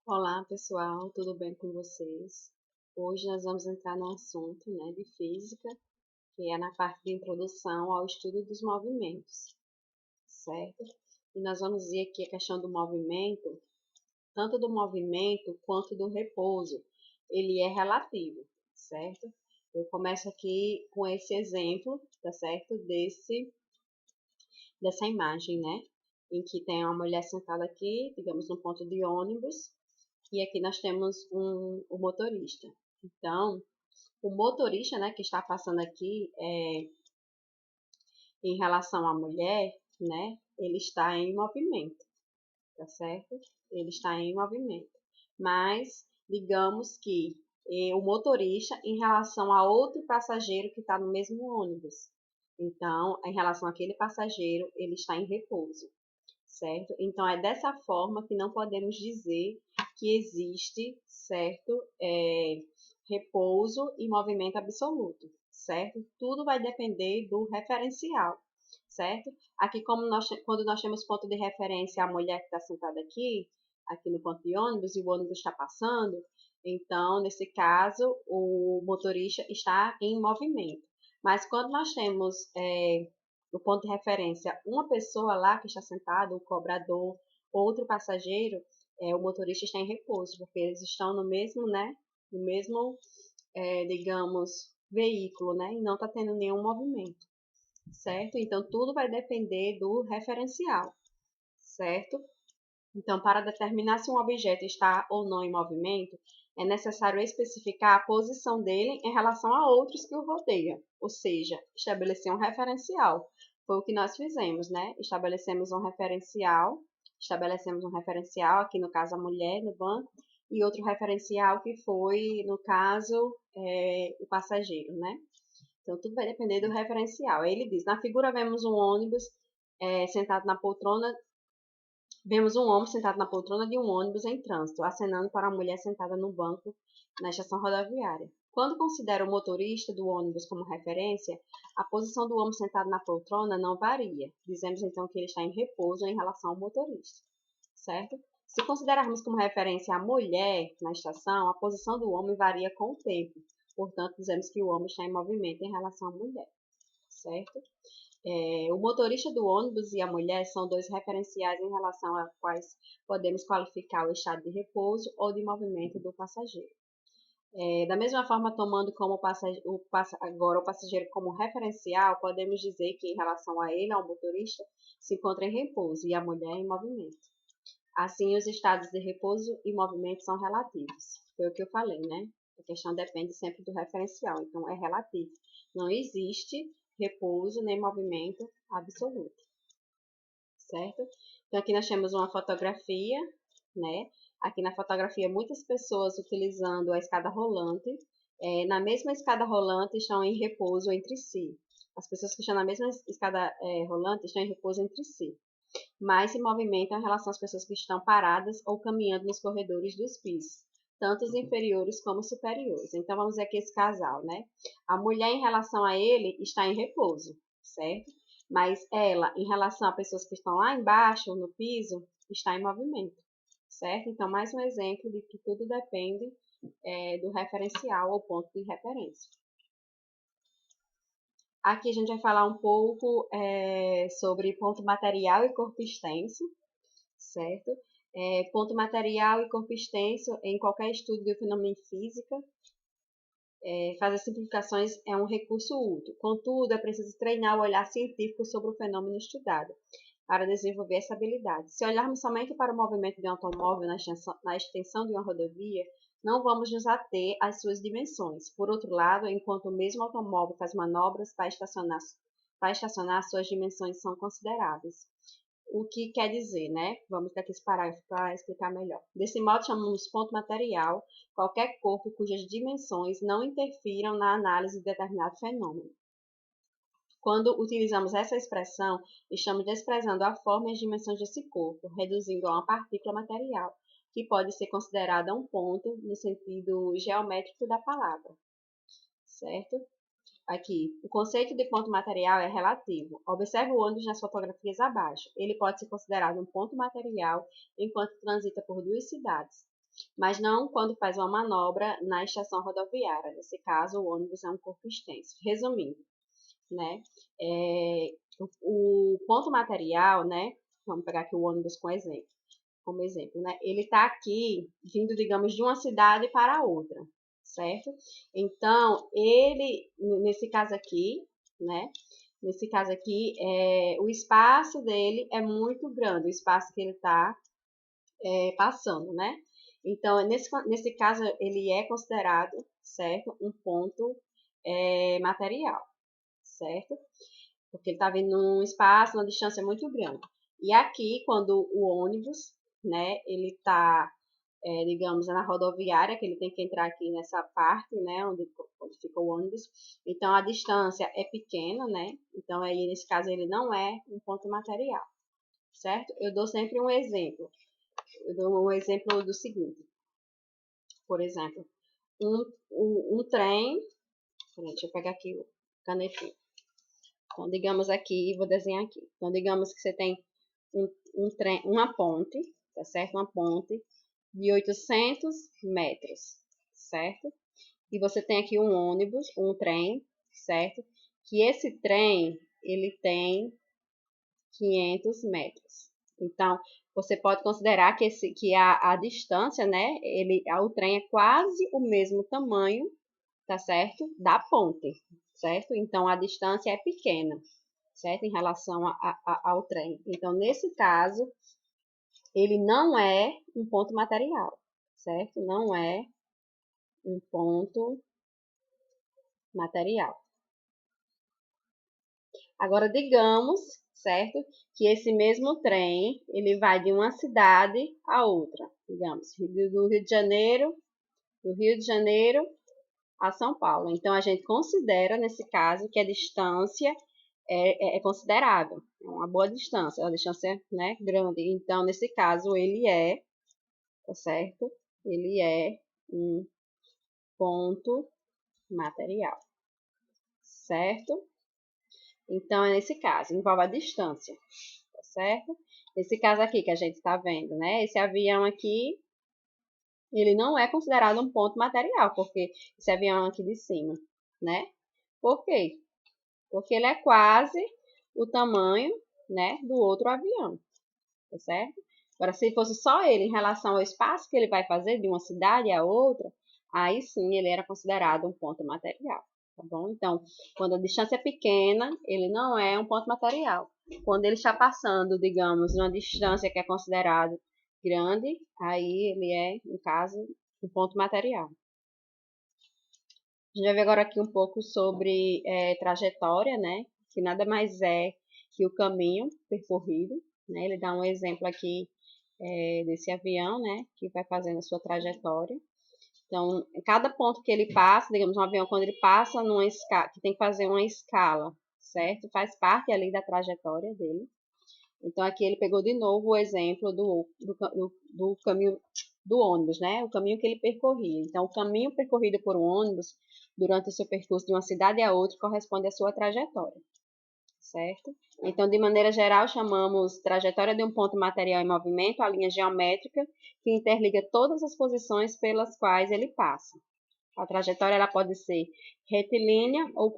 Olá, pessoal, tudo bem com vocês? Hoje nós vamos entrar no assunto, de física, que é na parte de introdução ao estudo dos movimentos, certo? E nós vamos ver aqui a questão do movimento, tanto do movimento quanto do repouso. Ele é relativo, certo? Eu começo aqui com esse exemplo, tá certo? Dessa imagem, né? Em que tem uma mulher sentada aqui, digamos, no ponto de ônibus, e aqui nós temos o motorista. Então, o motorista, né, que está passando aqui em relação à mulher, né, ele está em movimento, tá certo? Ele está em movimento. Mas, digamos que o motorista em relação a outro passageiro que está no mesmo ônibus. Então, em relação àquele passageiro, ele está em repouso, certo? Então, é dessa forma que não podemos dizer que existe, certo, repouso e movimento absoluto, certo? Tudo vai depender do referencial, certo? Aqui, quando nós temos ponto de referência a mulher que está sentada aqui no ponto de ônibus, e o ônibus está passando, então, nesse caso, o motorista está em movimento. Mas quando nós temos o ponto de referência, uma pessoa lá que está sentada, o cobrador, outro passageiro, o motorista está em repouso, porque eles estão no mesmo, né, no mesmo, digamos, veículo, né, e não está tendo nenhum movimento, certo? Então, tudo vai depender do referencial, certo? Então, para determinar se um objeto está ou não em movimento, é necessário especificar a posição dele em relação a outros que o rodeiam, ou seja, estabelecer um referencial. Foi o que nós fizemos, né? Estabelecemos um referencial, aqui no caso a mulher no banco, e outro referencial que foi, no caso, o passageiro, né? Então, tudo vai depender do referencial. Aí ele diz, na figura vemos um ônibus sentado na poltrona. Vemos um homem sentado na poltrona de um ônibus em trânsito, acenando para uma mulher sentada no banco na estação rodoviária. Quando considera o motorista do ônibus como referência, a posição do homem sentado na poltrona não varia. Dizemos então que ele está em repouso em relação ao motorista, certo? Se considerarmos como referência a mulher na estação, a posição do homem varia com o tempo. Portanto, dizemos que o homem está em movimento em relação à mulher, certo? O motorista do ônibus e a mulher são dois referenciais em relação a quais podemos qualificar o estado de repouso ou de movimento do passageiro. Da mesma forma, tomando como agora o passageiro como referencial, podemos dizer que em relação a ele, ao motorista, se encontra em repouso e a mulher em movimento. Assim, os estados de repouso e movimento são relativos. Foi o que eu falei, né? A questão depende sempre do referencial, então é relativo. Não existe repouso nem movimento absoluto, certo? Então, aqui nós temos uma fotografia, né? Aqui na fotografia, muitas pessoas utilizando a escada rolante. Na mesma escada rolante estão em repouso entre si. As pessoas que estão na mesma escada rolante estão em repouso entre si, mas se movimentam em relação às pessoas que estão paradas ou caminhando nos corredores dos pisos, tanto os inferiores como os superiores. Então, vamos ver aqui esse casal, né? A mulher, em relação a ele, está em repouso, certo? Mas ela, em relação a pessoas que estão lá embaixo, no piso, está em movimento, certo? Então, mais um exemplo de que tudo depende do referencial ou ponto de referência. Aqui a gente vai falar um pouco sobre ponto material e corpo extenso, certo? Ponto material e corpo extenso em qualquer estudo de fenômeno em física. Fazer simplificações é um recurso útil. Contudo, é preciso treinar o olhar científico sobre o fenômeno estudado para desenvolver essa habilidade. Se olharmos somente para o movimento de um automóvel na extensão de uma rodovia, não vamos nos ater às suas dimensões. Por outro lado, enquanto o mesmo automóvel faz manobras para estacionar, suas dimensões são consideráveis. O que quer dizer, né? Vamos ter aqui esse parágrafo para explicar melhor. Desse modo, chamamos ponto material qualquer corpo cujas dimensões não interfiram na análise de determinado fenômeno. Quando utilizamos essa expressão, estamos desprezando a forma e as dimensões desse corpo, reduzindo a uma partícula material, que pode ser considerada um ponto no sentido geométrico da palavra, certo? Aqui, o conceito de ponto material é relativo. Observe o ônibus nas fotografias abaixo. Ele pode ser considerado um ponto material enquanto transita por duas cidades. mas não quando faz uma manobra na estação rodoviária. Nesse caso, o ônibus é um corpo extenso. Resumindo, né? O ponto material, né? Vamos pegar aqui o ônibus como exemplo, né? Ele está aqui vindo, digamos, de uma cidade para outra, certo? Então, ele, nesse caso aqui, né? Nesse caso aqui, o espaço dele é muito grande, o espaço que ele está passando, né? Então, nesse caso, ele é considerado, certo? Um ponto material, certo? Porque ele está vindo num espaço, numa distância muito grande. E aqui, quando o ônibus, né, ele está, digamos, na rodoviária, que ele tem que entrar aqui nessa parte, né, onde fica o ônibus. Então, a distância é pequena, né? Então, aí, nesse caso, ele não é um ponto material, certo? Eu dou sempre um exemplo. Eu dou um exemplo do seguinte. Por exemplo, um trem. Deixa eu pegar aqui o canetinho. Então, digamos aqui, vou desenhar aqui. Então, digamos que você tem um trem, uma ponte, tá certo? Uma ponte de 800 metros, certo? E você tem aqui um ônibus, um trem, certo? Que esse trem, ele tem 500 metros. Então, você pode considerar que a distância, né? O trem é quase o mesmo tamanho, tá certo? Da ponte, certo? Então, a distância é pequena, certo? Em relação ao trem. Então, nesse caso, ele não é um ponto material, certo? Não é um ponto material. Agora, digamos, certo? Que esse mesmo trem, ele vai de uma cidade a outra. Digamos, do Rio de Janeiro a São Paulo. Então, a gente considera, nesse caso, que a distância é considerável. É uma boa distância, é uma distância, né, grande. Então, nesse caso, ele tá certo? Ele é um ponto material, certo? Então, é nesse caso, envolve a distância, tá certo? Esse caso aqui que a gente está vendo, né? Esse avião aqui, ele não é considerado um ponto material, porque esse avião aqui de cima, né? Por quê? Porque ele é quase o tamanho, né, do outro avião, tá certo? Agora, se fosse só ele em relação ao espaço que ele vai fazer de uma cidade a outra, aí sim ele era considerado um ponto material, tá bom? Então, quando a distância é pequena, ele não é um ponto material. Quando ele está passando, digamos, numa distância que é considerado grande, aí ele é, no caso, um ponto material. A gente vai ver agora aqui um pouco sobre trajetória, né? Que nada mais é que o caminho percorrido, né? Ele dá um exemplo aqui desse avião, né? Que vai fazendo a sua trajetória. Então, cada ponto que ele passa, digamos, um avião, quando ele passa numa escala, que tem que fazer uma escala, certo? Faz parte ali da trajetória dele. Então, aqui ele pegou de novo o exemplo do caminho do ônibus, né? O caminho que ele percorria. Então, o caminho percorrido por um ônibus durante o seu percurso de uma cidade a outra corresponde à sua trajetória, certo? Então, de maneira geral, chamamos trajetória de um ponto material em movimento a linha geométrica que interliga todas as posições pelas quais ele passa. A trajetória ela pode ser retilínea ou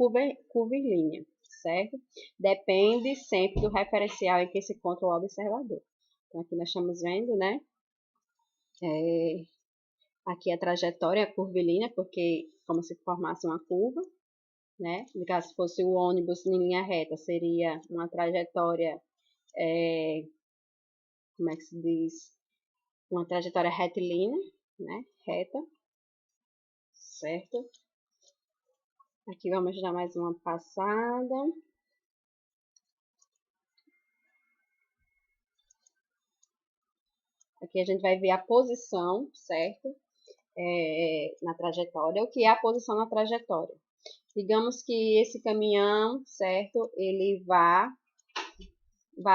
curvilínea, certo? Depende sempre do referencial em que se encontra o observador. Então, aqui nós estamos vendo, né? Aqui a trajetória é curvilínea, porque como se formasse uma curva, né? No caso, se fosse o ônibus em linha reta, seria uma trajetória, como é que se diz? Uma trajetória retilínea, né? Reta, certo? Aqui vamos dar mais uma passada. Aqui a gente vai ver a posição, certo? Na trajetória. O que é a posição na trajetória? Digamos que esse caminhão, certo? Ele vá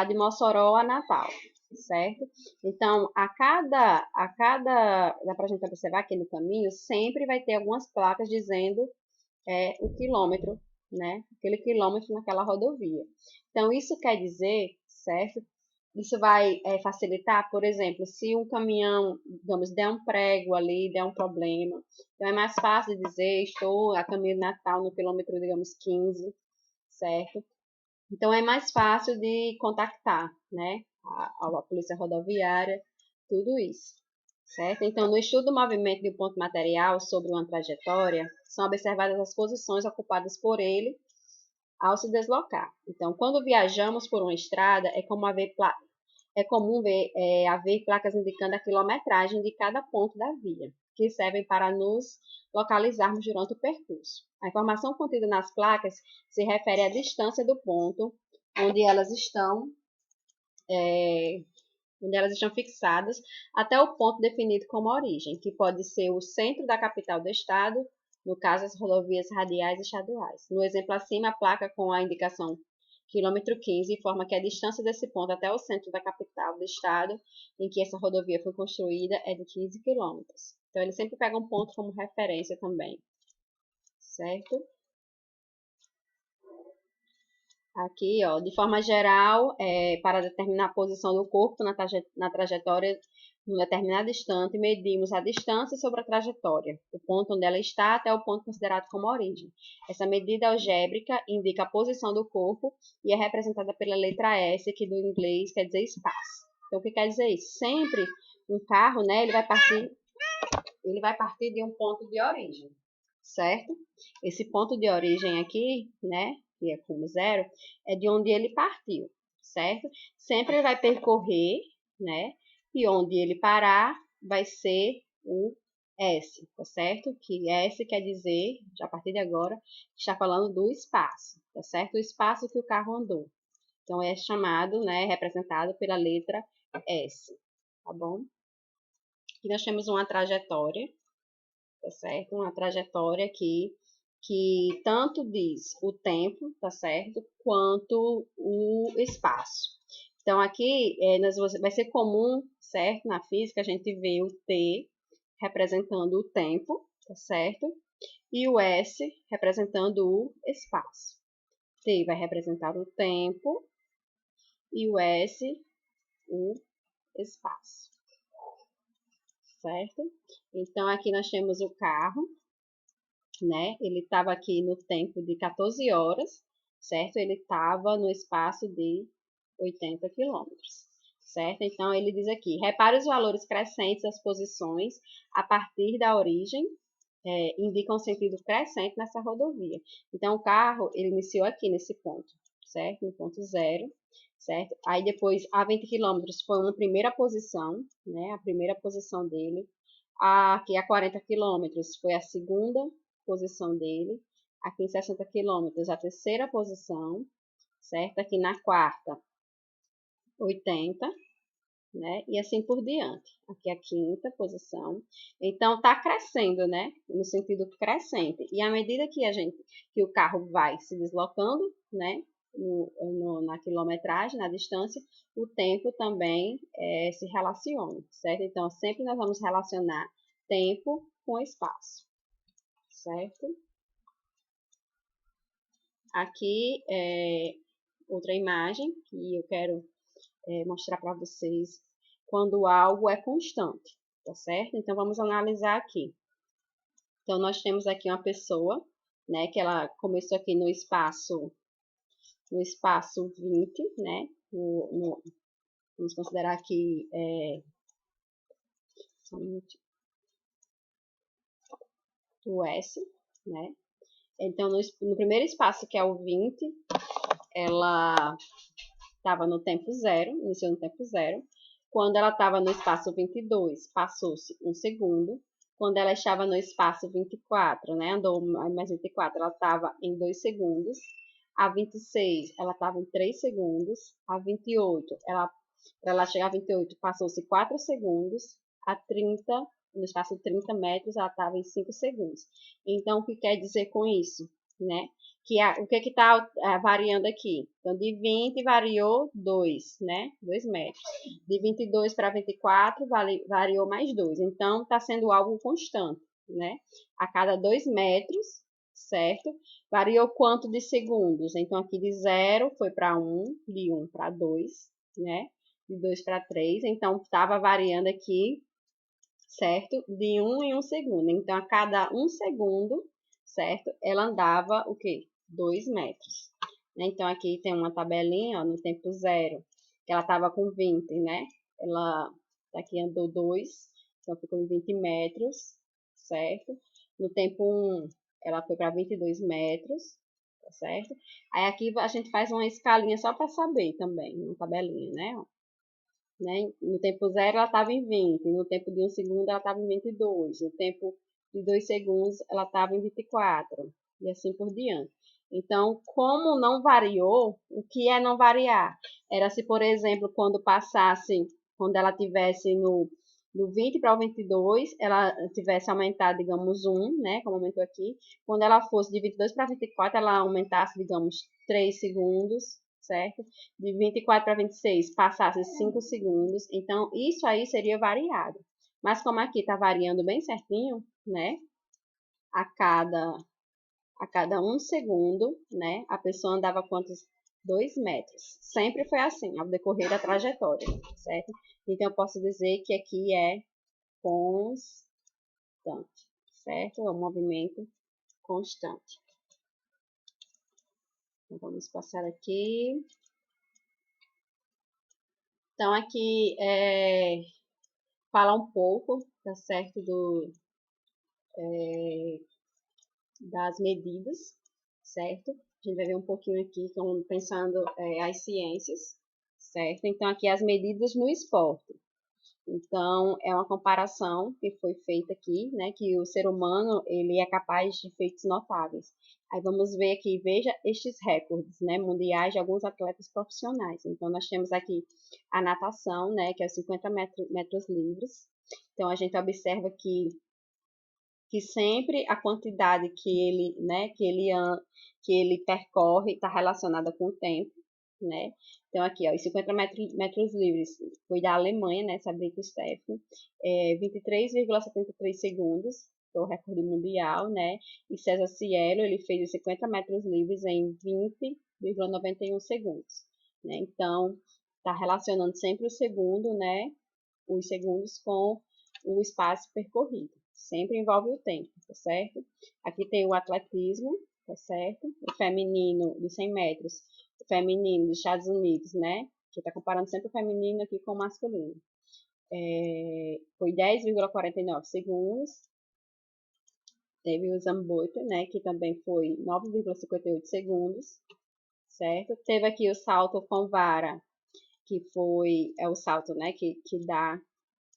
de Mossoró a Natal, certo? Então, dá pra gente observar que no caminho sempre vai ter algumas placas dizendo o quilômetro, né? Aquele quilômetro naquela rodovia. Então, isso quer dizer, certo? Isso vai facilitar, por exemplo, se um caminhão, digamos, der um prego ali, der um problema. Então, é mais fácil de dizer, estou a caminho de Natal no quilômetro, digamos, 15, certo? Então, é mais fácil de contactar, né? A Polícia Rodoviária, tudo isso, certo? Então, no estudo do movimento de um ponto material sobre uma trajetória, são observadas as posições ocupadas por ele ao se deslocar. Então, quando viajamos por uma estrada, é comum haver placas indicando a quilometragem de cada ponto da via, que servem para nos localizarmos durante o percurso. A informação contida nas placas se refere à distância do ponto onde elas estão, fixadas até o ponto definido como origem, que pode ser o centro da capital do estado, no caso as rodovias radiais e estaduais. No exemplo acima, a placa com a indicação quilômetro 15 informa que a distância desse ponto até o centro da capital do estado em que essa rodovia foi construída é de 15 quilômetros. Então, ele sempre pega um ponto como referência também, certo? Aqui, ó, de forma geral, para determinar a posição do corpo na trajetória em um determinado instante, medimos a distância sobre a trajetória, o ponto onde ela está até o ponto considerado como origem. Essa medida algébrica indica a posição do corpo e é representada pela letra S, que do inglês quer dizer espaço. Então, o que quer dizer isso? Sempre um carro, né, ele vai partir de um ponto de origem, certo? Esse ponto de origem aqui, né, que é como zero, é de onde ele partiu, certo? Sempre ele vai percorrer, né, e onde ele parar vai ser o S, tá certo? Que S quer dizer, já a partir de agora, está falando do espaço, tá certo? O espaço que o carro andou. Então, é chamado, né, representado pela letra S, tá bom? Aqui nós temos uma trajetória, tá certo? Uma trajetória aqui que tanto diz o tempo, tá certo? Quanto o espaço. Então, aqui vai ser comum, certo? Na física, a gente vê o T representando o tempo, tá certo? E o S representando o espaço. T vai representar o tempo e o S o espaço, certo? Então, aqui nós temos o carro, né? Ele estava aqui no tempo de 14 horas, certo? Ele estava no espaço de 80 quilômetros, certo? Então, ele diz aqui, repare os valores crescentes das posições a partir da origem, indicam sentido crescente nessa rodovia. Então, o carro, ele iniciou aqui nesse ponto, certo? No ponto zero, certo? Aí, depois, a 20 quilômetros foi uma primeira posição, né? A primeira posição dele. Aqui a 40 quilômetros foi a segunda posição dele. Aqui em 60 quilômetros, a terceira posição, certo? Aqui na quarta, 80, né? E assim por diante. Aqui a quinta posição. Então, está crescendo, né? No sentido crescente. E à medida que o carro vai se deslocando, né? Na quilometragem, na distância, o tempo também se relaciona, certo? Então, sempre nós vamos relacionar tempo com espaço, certo? Aqui é outra imagem que eu quero mostrar para vocês quando algo é constante, tá certo? Então, vamos analisar aqui. Então, nós temos aqui uma pessoa, né, que ela começou aqui no espaço 20, né, vamos considerar aqui, o S, né? Então, no primeiro espaço, que é o 20, ela estava no tempo zero, iniciou no tempo zero. Quando ela estava no espaço 22, passou-se um segundo. Quando ela estava no espaço 24, né, andou mais 24, ela estava em 2 segundos. A 26, ela estava em 3 segundos. A 28, para ela chegar a 28, passou-se 4 segundos. A 30, no espaço de 30 metros, ela estava em 5 segundos. Então, o que quer dizer com isso, né? O que está variando aqui? Então, de 20 variou 2, né? 2 metros. De 22 para 24 variou mais 2. Então, está sendo algo constante, né? A cada 2 metros, certo? Variou quanto de segundos? Então, aqui de 0 foi para 1, de 1 para 2, né? de 2 para 3, então estava variando aqui, certo? De 1 em 1 segundo. Então, a cada 1 segundo, certo? Ela andava o quê? 2 metros. Então, aqui tem uma tabelinha, ó, no tempo 0, que ela estava com 20, né? Ela aqui andou 2, então ficou em 20 metros, certo? No tempo 1, ela foi para 22 metros, tá certo? Aí aqui a gente faz uma escalinha só para saber também, uma tabelinha, né? No tempo 0 ela estava em 20, no tempo de 1 segundo ela estava em 22, no tempo de 2 segundos ela estava em 24, e assim por diante. Então, como não variou, o que é não variar? Era se, por exemplo, quando ela tivesse no 20 para o 22, ela tivesse aumentado, digamos, 1, né, como aumentou aqui. Quando ela fosse de 22 para 24, ela aumentasse, digamos, 3 segundos, certo? De 24 para 26, passasse 5 segundos. Então, isso aí seria variado. Mas como aqui está variando bem certinho, né, a cada a cada 1 segundo, né, a pessoa andava quantos? 2 metros. Sempre foi assim, ao decorrer da trajetória, certo? Então, eu posso dizer que aqui é constante, certo? É um movimento constante. Então, vamos passar aqui. Então, aqui fala um pouco, tá certo, das medidas, certo? A gente vai ver um pouquinho aqui, pensando as ciências, certo? Então, aqui as medidas no esporte. Então, é uma comparação que foi feita aqui, né? Que o ser humano, ele é capaz de feitos notáveis. Aí vamos ver aqui, veja estes recordes, né? Mundiais de alguns atletas profissionais. Então, nós temos aqui a natação, né? Que é os 50 metros livres. Então, a gente observa que sempre a quantidade que ele, né, que ele percorre está relacionada com o tempo, né? Então, aqui, ó, os 50 metros livres foi da Alemanha, né, Sabrina Steffen, 23,73 segundos, foi o recorde mundial, né? E César Cielo, ele fez os 50 metros livres em 20,91 segundos, né? Então, está relacionando sempre o segundo, né, os segundos com o espaço percorrido. Sempre envolve o tempo, tá certo? Aqui tem o atletismo, tá certo? O feminino de 100 metros, o feminino dos Estados Unidos, né? Que está comparando sempre o feminino aqui com o masculino. Foi 10,49 segundos. Teve o Zamboita, né? Que também foi 9,58 segundos, certo? Teve aqui o salto com vara, que é o salto, né? Que dá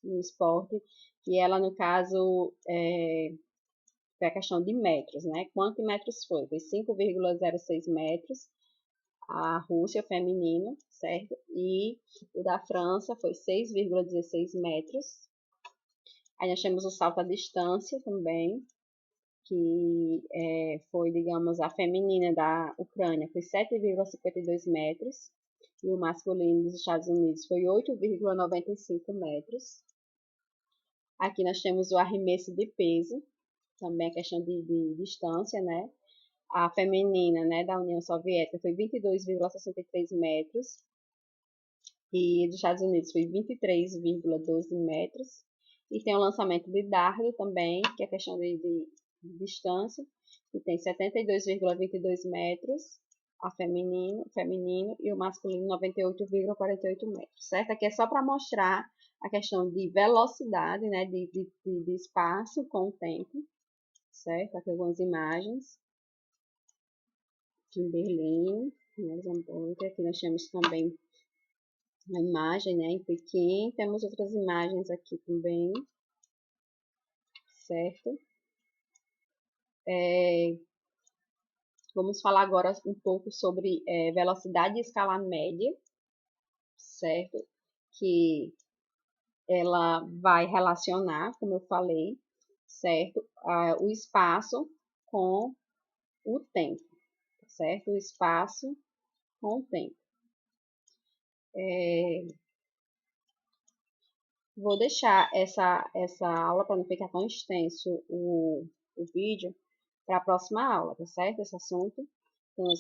no esporte, e ela, no caso, foi a questão de metros, né? Quantos metros foi? Foi 5,06 metros, a Rússia feminino, certo? E o da França foi 6,16 metros. Aí nós temos o salto à distância também, que foi, digamos, a feminina da Ucrânia, foi 7,52 metros. E o masculino dos Estados Unidos foi 8,95 metros. Aqui nós temos o arremesso de peso, também a questão de distância, né? A feminina, né, da União Soviética foi 22,63 metros e dos Estados Unidos foi 23,12 metros. E tem o lançamento de dardo também, que é a questão de distância, que tem 72,22 metros, a feminino e o masculino 98,48 metros, certo? Aqui é só para mostrar a questão de velocidade, né, de espaço com o tempo, certo? Aqui algumas imagens aqui em Berlim, né, aqui nós temos também uma imagem, né, em Pequim, temos outras imagens aqui também, certo? Vamos falar agora um pouco sobre velocidade e escala média, certo? Que ela vai relacionar, como eu falei, certo? O espaço com o tempo, certo? O espaço com o tempo. Vou deixar essa aula, para não ficar tão extenso o vídeo, para a próxima aula, tá certo? Esse assunto. Então, nós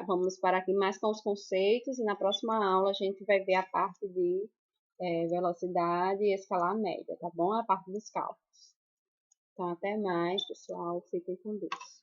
vamos parar aqui mais com os conceitos e na próxima aula a gente vai ver a parte de velocidade e escalar média, tá bom? A parte dos cálculos. Então, até mais, pessoal. Fiquem com Deus.